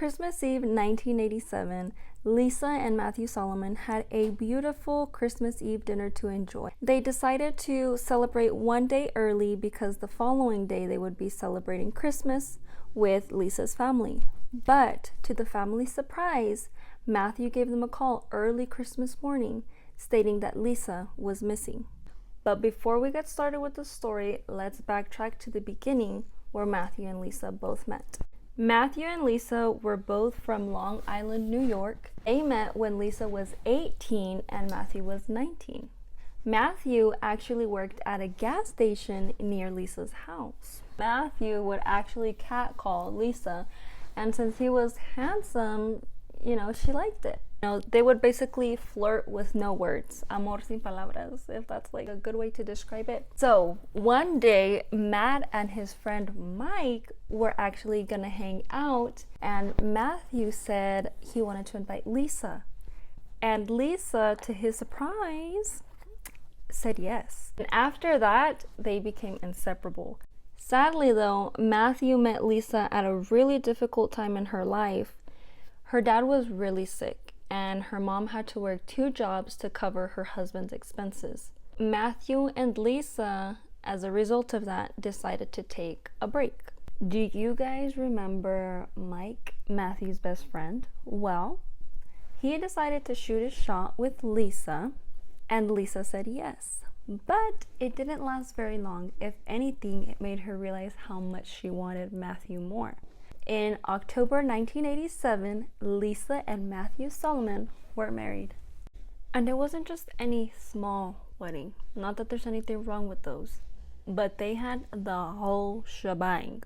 Christmas Eve 1987, Lisa and Matthew Solomon had a beautiful Christmas Eve dinner to enjoy. They decided to celebrate one day early because the following day they would be celebrating Christmas with Lisa's family. But to the family's surprise, Matthew gave them a call early Christmas morning, stating that Lisa was missing. But before we get started with the story, let's backtrack to the beginning where Matthew and Lisa both met. Matthew and Lisa were both from Long Island, New York. They met when Lisa was 18 and Matthew was 19. Matthew actually worked at a gas station near Lisa's house. Matthew would actually catcall Lisa, and since he was handsome, she liked it. They would basically flirt with no words. Amor sin palabras, if that's like a good way to describe it. So one day, Matt and his friend Mike were actually gonna hang out, and Matthew said he wanted to invite Lisa. And Lisa, to his surprise, said yes. And after that, they became inseparable. Sadly though, Matthew met Lisa at a really difficult time in her life. Her dad was really sick, and her mom had to work 2 jobs to cover her husband's expenses. Matthew and Lisa, as a result of that, decided to take a break. Do you guys remember Mike, Matthew's best friend? Well, he decided to shoot his shot with Lisa, and Lisa said yes. But it didn't last very long. If anything, it made her realize how much she wanted Matthew more. In October 1987, Lisa and Matthew Solomon were married. And it wasn't just any small wedding. Not that there's anything wrong with those. But they had the whole shebang.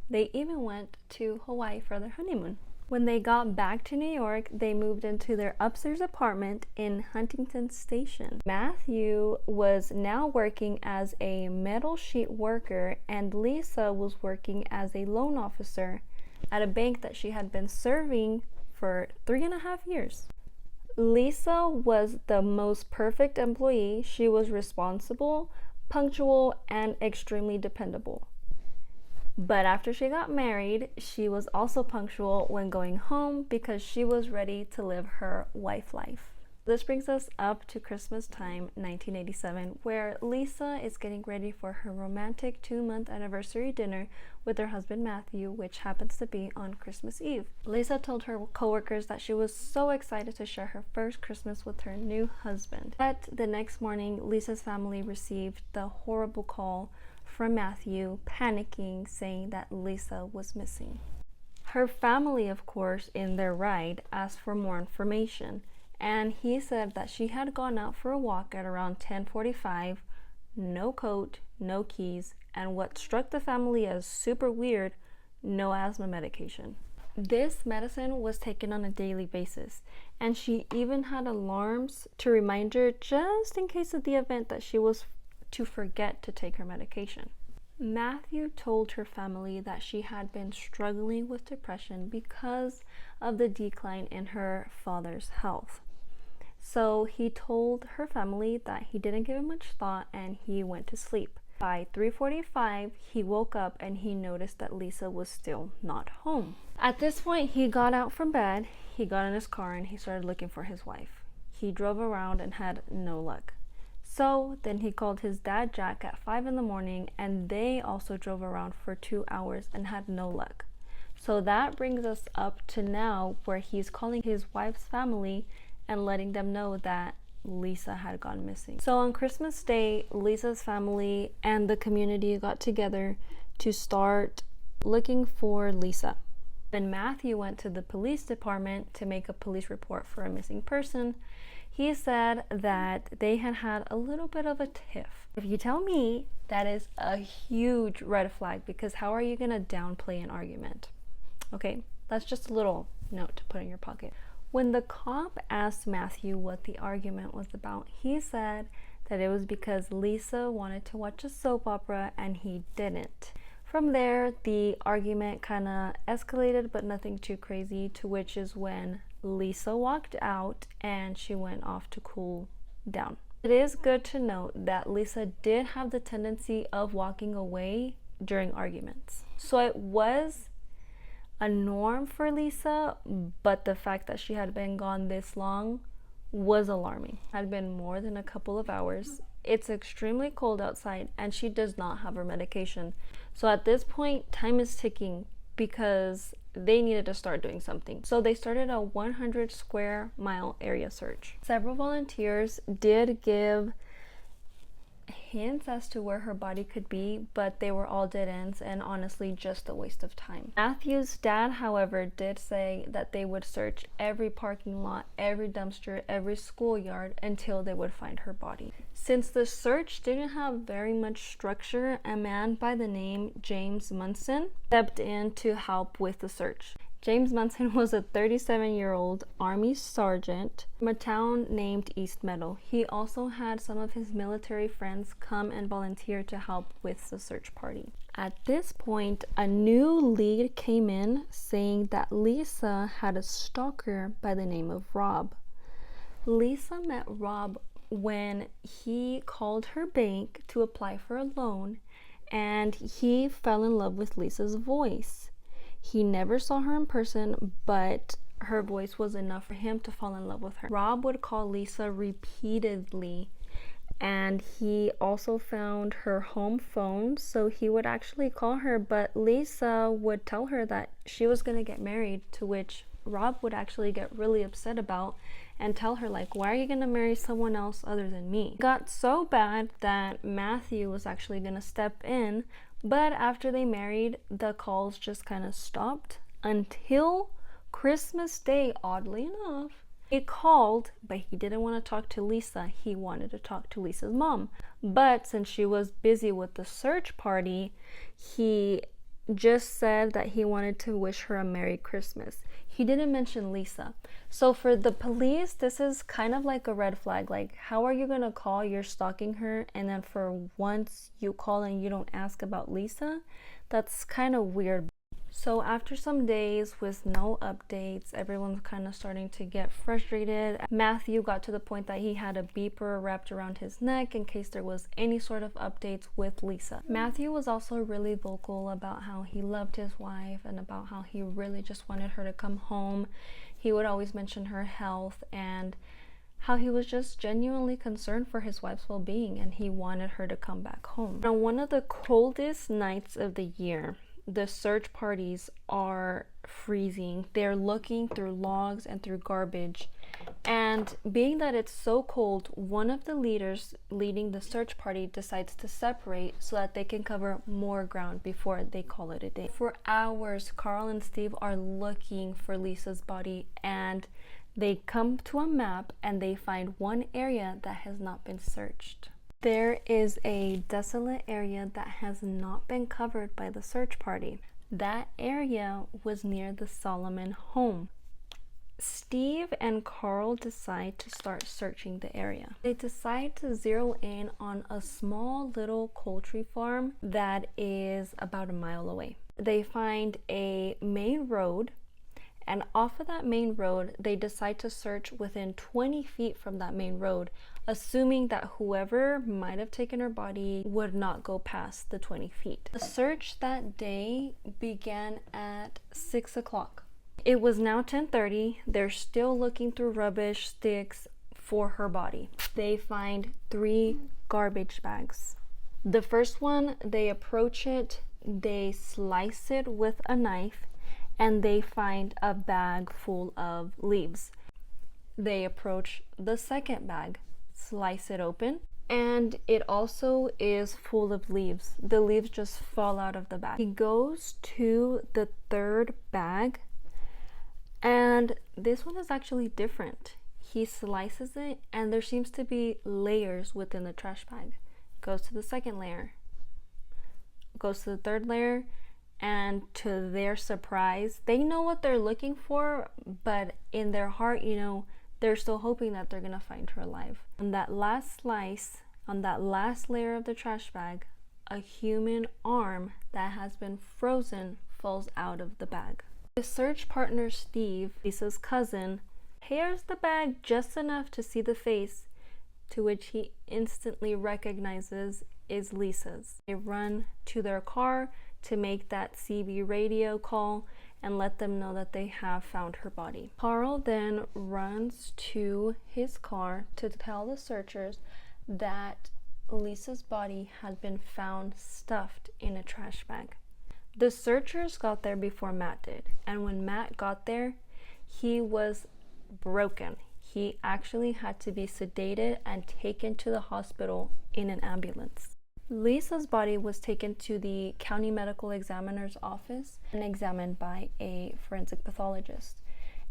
They even went to Hawaii for their honeymoon. When they got back to New York, they moved into their upstairs apartment in Huntington Station. Matthew was now working as a metal sheet worker, and Lisa was working as a loan officer at a bank that she had been serving for 3.5 years. Lisa was the most perfect employee. She was responsible, punctual, and extremely dependable. But after she got married, she was also punctual when going home because she was ready to live her wife life. This brings us up to Christmas time, 1987, where Lisa is getting ready for her romantic 2-month anniversary dinner with her husband Matthew, which happens to be on Christmas Eve. Lisa told her coworkers that she was so excited to share her first Christmas with her new husband. But the next morning, Lisa's family received the horrible call from Matthew, panicking, saying that Lisa was missing. Her family, of course, in their right, asked for more information, and he said that she had gone out for a walk at around 10:45, no coat, no keys, and what struck the family as super weird, no asthma medication. This medicine was taken on a daily basis, and she even had alarms to remind her just in case of the event that she was to forget to take her medication. Matthew told her family that she had been struggling with depression because of the decline in her father's health. So he told her family that he didn't give it much thought and he went to sleep. By 3:45, he woke up and he noticed that Lisa was still not home. At this point, he got out from bed, he got in his car, and he started looking for his wife. He drove around and had no luck. So then he called his dad Jack at 5 in the morning, and they also drove around for 2 hours and had no luck. So that brings us up to now, where he's calling his wife's family and letting them know that Lisa had gone missing. So on Christmas Day, Lisa's family and the community got together to start looking for Lisa. Then Matthew went to the police department to make a police report for a missing person. He said that they had had a little bit of a tiff. If you tell me, that is a huge red flag, because how are you going to downplay an argument? Okay, that's just a little note to put in your pocket. When the cop asked Matthew what the argument was about, he said that it was because Lisa wanted to watch a soap opera and he didn't. From there, the argument kind of escalated, but nothing too crazy, to which is when Lisa walked out and she went off to cool down. It is good to note that Lisa did have the tendency of walking away during arguments. So it was a norm for Lisa, but the fact that she had been gone this long was alarming. It had been more than a couple of hours. It's extremely cold outside and she does not have her medication. So at this point, time is ticking because they needed to start doing something. So they started a 100 square mile area search. Several volunteers did give hints as to where her body could be, but they were all dead ends and honestly just a waste of time. Matthew's dad, however, did say that they would search every parking lot, every dumpster, every schoolyard until they would find her body. Since the search didn't have very much structure, a man by the name James Munson stepped in to help with the search. James Munson was a 37-year-old Army sergeant from a town named East Meadow. He also had some of his military friends come and volunteer to help with the search party. At this point, a new lead came in saying that Lisa had a stalker by the name of Rob. Lisa met Rob when he called her bank to apply for a loan, and he fell in love with Lisa's voice. He never saw her in person, but her voice was enough for him to fall in love with her. Rob would call Lisa repeatedly, and he also found her home phone, so he would actually call her, but Lisa would tell her that she was going to get married, to which Rob would actually get really upset about and tell her, like, why are you going to marry someone else other than me? It got so bad that Matthew was actually going to step in, but after they married, the calls just kind of stopped until Christmas Day, oddly enough. He called, but he didn't want to talk to Lisa. He wanted to talk to Lisa's mom. But since she was busy with the search party, he just said that he wanted to wish her a Merry Christmas. He didn't mention Lisa. So for the police, this is kind of like a red flag. Like, how are you gonna call? You're stalking her, and then for once you call and you don't ask about Lisa? That's kind of weird. So after some days with no updates, everyone's kind of starting to get frustrated. Matthew got to the point that he had a beeper wrapped around his neck in case there was any sort of updates with Lisa. Matthew was also really vocal about how he loved his wife and about how he really just wanted her to come home. He would always mention her health and how he was just genuinely concerned for his wife's well-being, and he wanted her to come back home. On one of the coldest nights of the year, the search parties are freezing. They're looking through logs and through garbage. And being that it's so cold, one of the leaders leading the search party decides to separate so that they can cover more ground before they call it a day. For hours, Carl and Steve are looking for Lisa's body, and they come to a map and they find one area that has not been searched. There is a desolate area that has not been covered by the search party. That area was near the Solomon home. Steve and Carl decide to start searching the area. They decide to zero in on a small little poultry farm that is about a mile away. They find a main road, and off of that main road, they decide to search within 20 feet from that main road, assuming that whoever might have taken her body would not go past the 20 feet. The search that day began at 6 o'clock. It was now 10:30. They're still looking through rubbish, sticks for her body. They find 3 garbage bags. The first one, they approach it, they slice it with a knife, and they find a bag full of leaves. They approach the second bag, slice it open, and it also is full of leaves. The leaves just fall out of the bag. He goes to the third bag, and this one is actually different. He slices it, and there seems to be layers within the trash bag. Goes to the second layer, goes to the third layer, and to their surprise, they know what they're looking for, but in their heart, they're still hoping that they're gonna find her alive. On that last slice, on that last layer of the trash bag, a human arm that has been frozen falls out of the bag. His search partner Steve, Lisa's cousin, tears the bag just enough to see the face, to which he instantly recognizes is Lisa's. They run to their car to make that CB radio call, and let them know that they have found her body. Carl then runs to his car to tell the searchers that Lisa's body had been found stuffed in a trash bag. The searchers got there before Matt did, and when Matt got there, he was broken. He actually had to be sedated and taken to the hospital in an ambulance. Lisa's body was taken to the county medical examiner's office and examined by a forensic pathologist.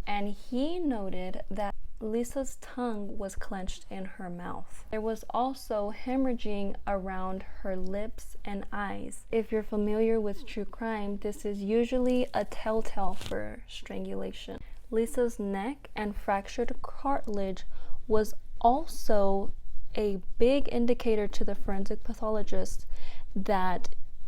And he noted that Lisa's tongue was clenched in her mouth. There was also hemorrhaging around her lips and eyes. If you're familiar with true crime, this is usually a telltale for strangulation. Lisa's neck and fractured cartilage was also a big indicator to the forensic pathologist that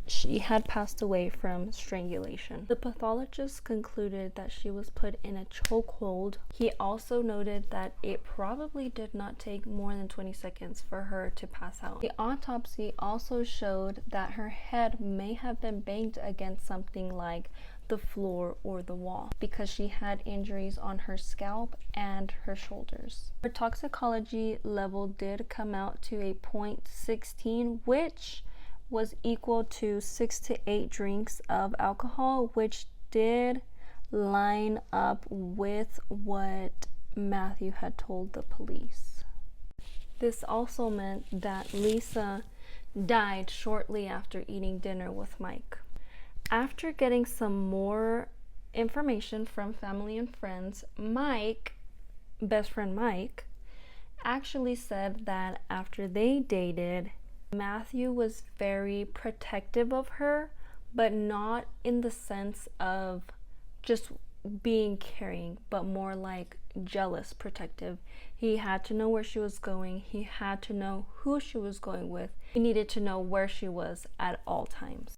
she had passed away from strangulation. The pathologist concluded that she was put in a chokehold. He also noted that it probably did not take more than 20 seconds for her to pass out. The autopsy also showed that her head may have been banged against something like the floor or the wall because she had injuries on her scalp and her shoulders. Her toxicology level did come out to a 0.16, which was equal to 6 to 8 drinks of alcohol, which did line up with what Matthew had told the police. This also meant that Lisa died shortly after eating dinner with Mike. After getting some more information from family and friends, best friend Mike, actually said that after they dated, Matthew was very protective of her, but not in the sense of just being caring, but more like jealous protective. He had to know where she was going. He had to know who she was going with. He needed to know where she was at all times.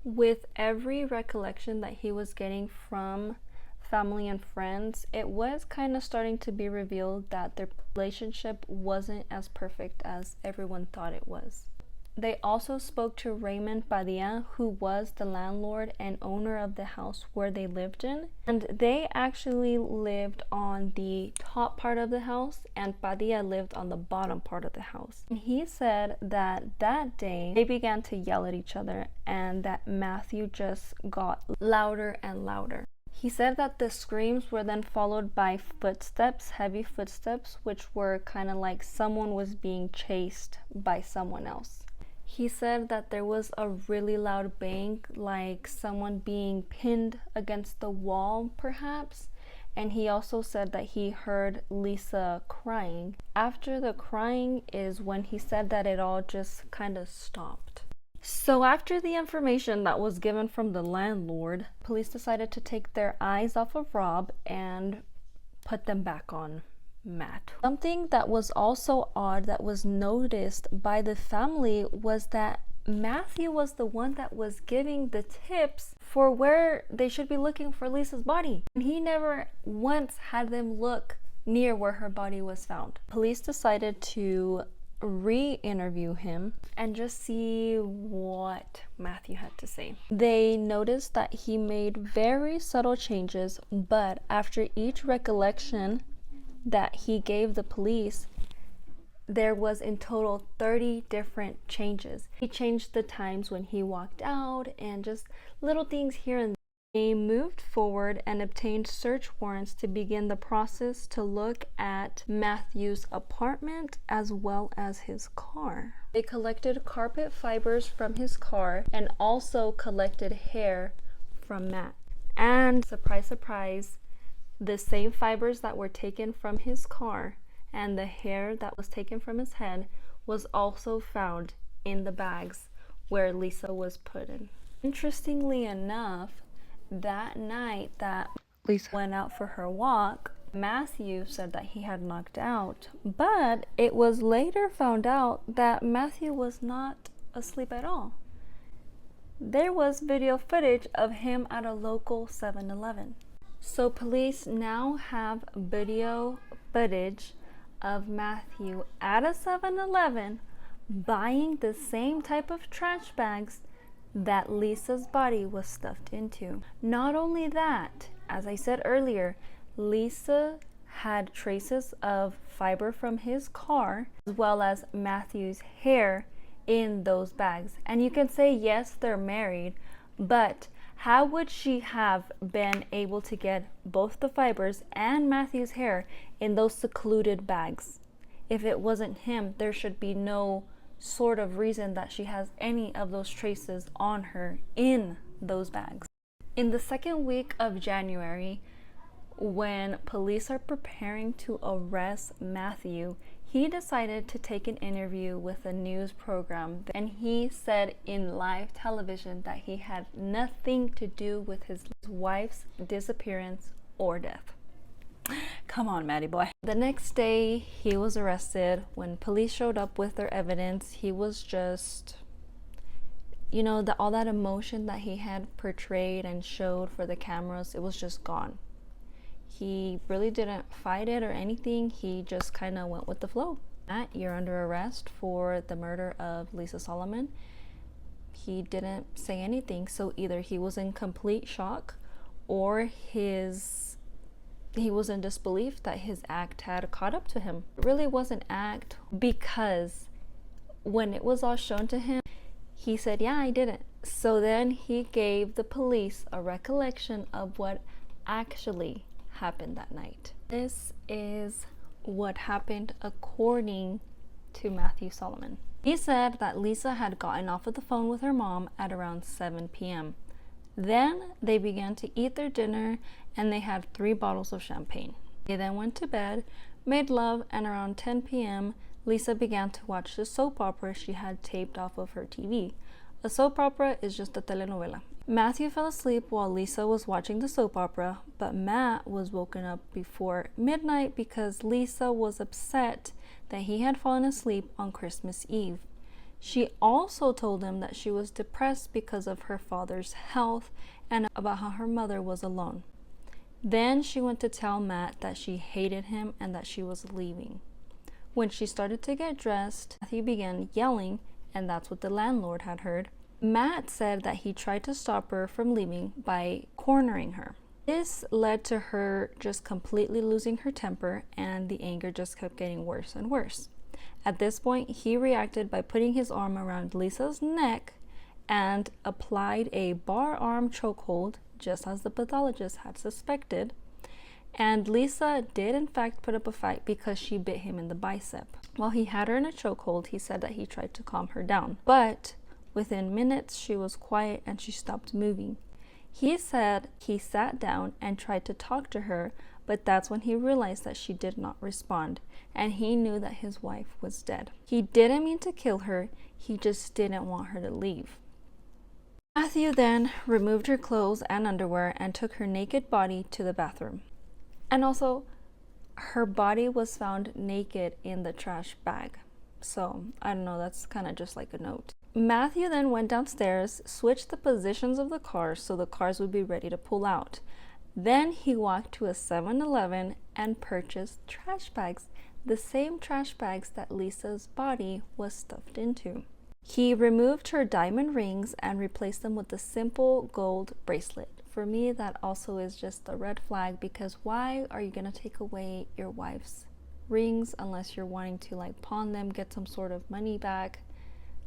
With every recollection that he was getting from family and friends, it was kind of starting to be revealed that their relationship wasn't as perfect as everyone thought it was. They also spoke to Raymond Padilla, who was the landlord and owner of the house where they lived in. And they actually lived on the top part of the house, and Padilla lived on the bottom part of the house. And he said that that day they began to yell at each other and that Matthew just got louder and louder. He said that the screams were then followed by footsteps, heavy footsteps, which were kind of like someone was being chased by someone else. He said that there was a really loud bang, like someone being pinned against the wall, perhaps. And he also said that he heard Lisa crying. After the crying is when he said that it all just kind of stopped. So after the information that was given from the landlord, police decided to take their eyes off of Rob and put them back on Matt. Something that was also odd that was noticed by the family was that Matthew was the one that was giving the tips for where they should be looking for Lisa's body. And he never once had them look near where her body was found. Police decided to re-interview him and just see what Matthew had to say. They noticed that he made very subtle changes, but after each recollection that he gave the police, there was in total 30 different changes. He changed the times when he walked out and just little things here and there. They moved forward and obtained search warrants to begin the process to look at Matthew's apartment as well as his car. They collected carpet fibers from his car and also collected hair from Matt. And surprise, surprise, the same fibers that were taken from his car and the hair that was taken from his head was also found in the bags where Lisa was put in. Interestingly enough, that night that Lisa went out for her walk, Matthew said that he had knocked out, but it was later found out that Matthew was not asleep at all. There was video footage of him at a local 7-Eleven. So police now have video footage of Matthew at a 7-Eleven buying the same type of trash bags that Lisa's body was stuffed into. Not only that, as I said earlier, Lisa had traces of fiber from his car as well as Matthew's hair in those bags. And you can say, yes, they're married, but how would she have been able to get both the fibers and Matthew's hair in those secluded bags? If it wasn't him, there should be no sort of reason that she has any of those traces on her in those bags. In the second week of January, when police are preparing to arrest Matthew, he decided to take an interview with a news program, and he said in live television that he had nothing to do with his wife's disappearance or death. Come on, Matty boy. The next day, he was arrested. When police showed up with their evidence, he was just, all that emotion that he had portrayed and showed for the cameras, it was just gone. He really didn't fight it or anything. He just kind of went with the flow. Matt, you're under arrest for the murder of Lisa Solomon. He didn't say anything, so either he was in complete shock or he was in disbelief that his act had caught up to him. It really was an act, because when it was all shown to him, he said, yeah, I didn't. So then he gave the police a recollection of what actually happened that night. This is what happened according to Matthew Solomon. He said that Lisa had gotten off of the phone with her mom at around 7 p.m. Then they began to eat their dinner, and they had 3 bottles of champagne. They then went to bed, made love, and around 10 p.m. Lisa began to watch the soap opera she had taped off of her TV. A soap opera is just a telenovela. Matthew fell asleep while Lisa was watching the soap opera, but Matt was woken up before midnight because Lisa was upset that he had fallen asleep on Christmas Eve. She also told him that she was depressed because of her father's health and about how her mother was alone. Then she went to tell Matt that she hated him and that she was leaving. When she started to get dressed, Matthew began yelling, and that's what the landlord had heard. Matt said that he tried to stop her from leaving by cornering her. This led to her just completely losing her temper, and the anger just kept getting worse and worse. At this point, he reacted by putting his arm around Lisa's neck and applied a bar arm chokehold, just as the pathologist had suspected. And Lisa did in fact put up a fight because she bit him in the bicep. While he had her in a chokehold, he said that he tried to calm her down, but within minutes she was quiet and she stopped moving. He said he sat down and tried to talk to her, but that's when he realized that she did not respond, and he knew that his wife was dead. He didn't mean to kill her, he just didn't want her to leave. Matthew then removed her clothes and underwear and took her naked body to the bathroom. And also, her body was found naked in the trash bag. So, I don't know, that's kind of just like a note. Matthew then went downstairs, switched the positions of the cars so the cars would be ready to pull out. Then he walked to a 7-Eleven and purchased trash bags, the same trash bags that Lisa's body was stuffed into. He removed her diamond rings and replaced them with a simple gold bracelet. For me, that also is just a red flag, because why are you going to take away your wife's rings unless you're wanting to like pawn them, get some sort of money back?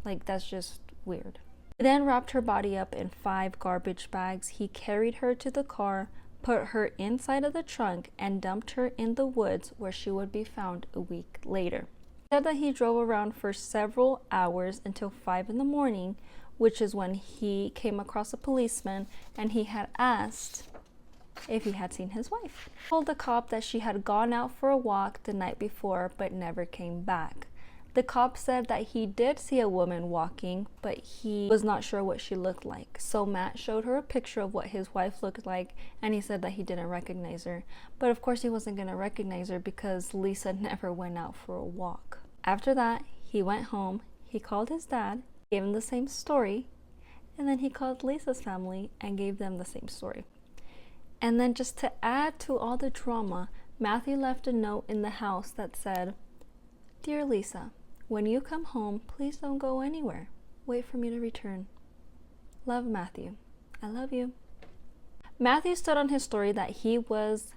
Like, that's just weird. He then wrapped her body up in 5 garbage bags. He carried her to the car, put her inside of the trunk, and dumped her in the woods where she would be found a week later. He said that he drove around for several hours until 5 in the morning, which is when he came across a policeman and he had asked if he had seen his wife. He told the cop that she had gone out for a walk the night before but never came back. The cop said that he did see a woman walking, but he was not sure what she looked like. So Matt showed her a picture of what his wife looked like, and he said that he didn't recognize her. But of course he wasn't going to recognize her because Lisa never went out for a walk. After that, he went home, he called his dad, gave him the same story, and then he called Lisa's family and gave them the same story. And then just to add to all the drama, Matthew left a note in the house that said, "Dear Lisa, when you come home, please don't go anywhere. Wait for me to return." Love Matthew. I love you. Matthew stood on his story that he was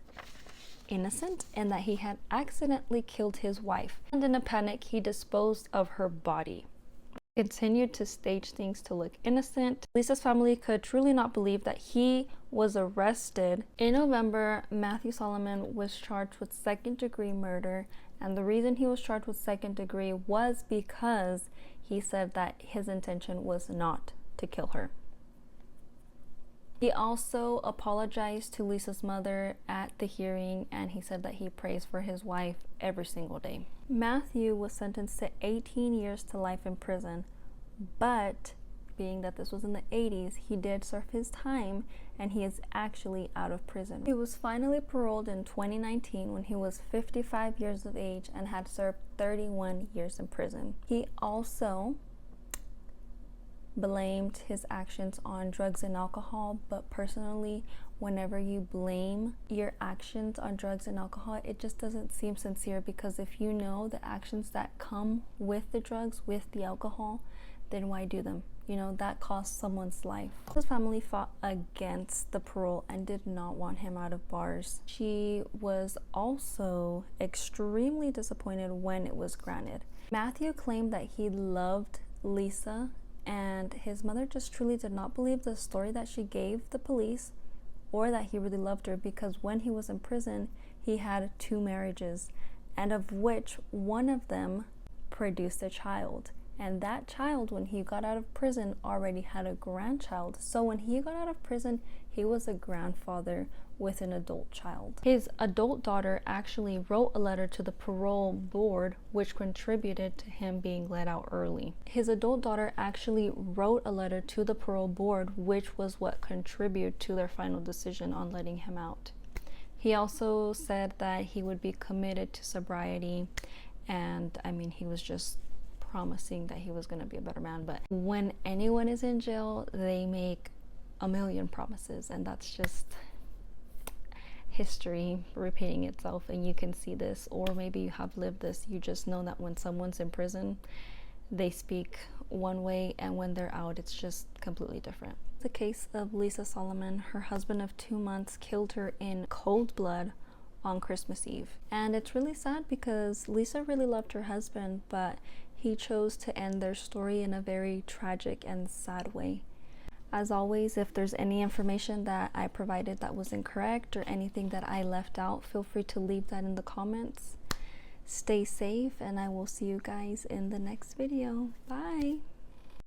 innocent and that he had accidentally killed his wife. And in a panic, he disposed of her body. Continued to stage things to look innocent. Lisa's family could truly not believe that he was arrested. In November, Matthew Solomon was charged with second-degree murder, and the reason he was charged with second degree was because he said that his intention was not to kill her. He also apologized to Lisa's mother at the hearing, and he said that he prays for his wife every single day. Matthew was sentenced to 18 years to life in prison, but being that this was in the 80s, he did serve his time and he is actually out of prison. He was finally paroled in 2019 when he was 55 years of age and had served 31 years in prison. He also blamed his actions on drugs and alcohol, but personally, whenever you blame your actions on drugs and alcohol, it just doesn't seem sincere, because if you know the actions that come with the drugs, with the alcohol, then why do them? You know, that cost someone's life. His family fought against the parole and did not want him out of bars. She was also extremely disappointed when it was granted. Matthew claimed that he loved Lisa, and his mother just truly did not believe the story that she gave the police, or that he really loved her, because when he was in prison, he had 2 marriages, and of which one of them produced a child. And that child, when he got out of prison, already had a grandchild. So when he got out of prison, he was a grandfather with an adult child. His adult daughter actually wrote a letter to the parole board, which contributed to him being let out early. His adult daughter actually wrote a letter to the parole board, which was what contributed to their final decision on letting him out. He also said that he would be committed to sobriety, and I mean, he was just promising that he was going to be a better man. But when anyone is in jail, they make a million promises, and that's just history repeating itself. And you can see this, or maybe you have lived this. You just know that when someone's in prison, they speak one way, and when they're out, it's just completely different. The case of Lisa Solomon, her husband of 2 months killed her in cold blood on Christmas Eve. And it's really sad because Lisa really loved her husband, but he chose to end their story in a very tragic and sad way. As always, if there's any information that I provided that was incorrect or anything that I left out, feel free to leave that in the comments. Stay safe, and I will see you guys in the next video. Bye!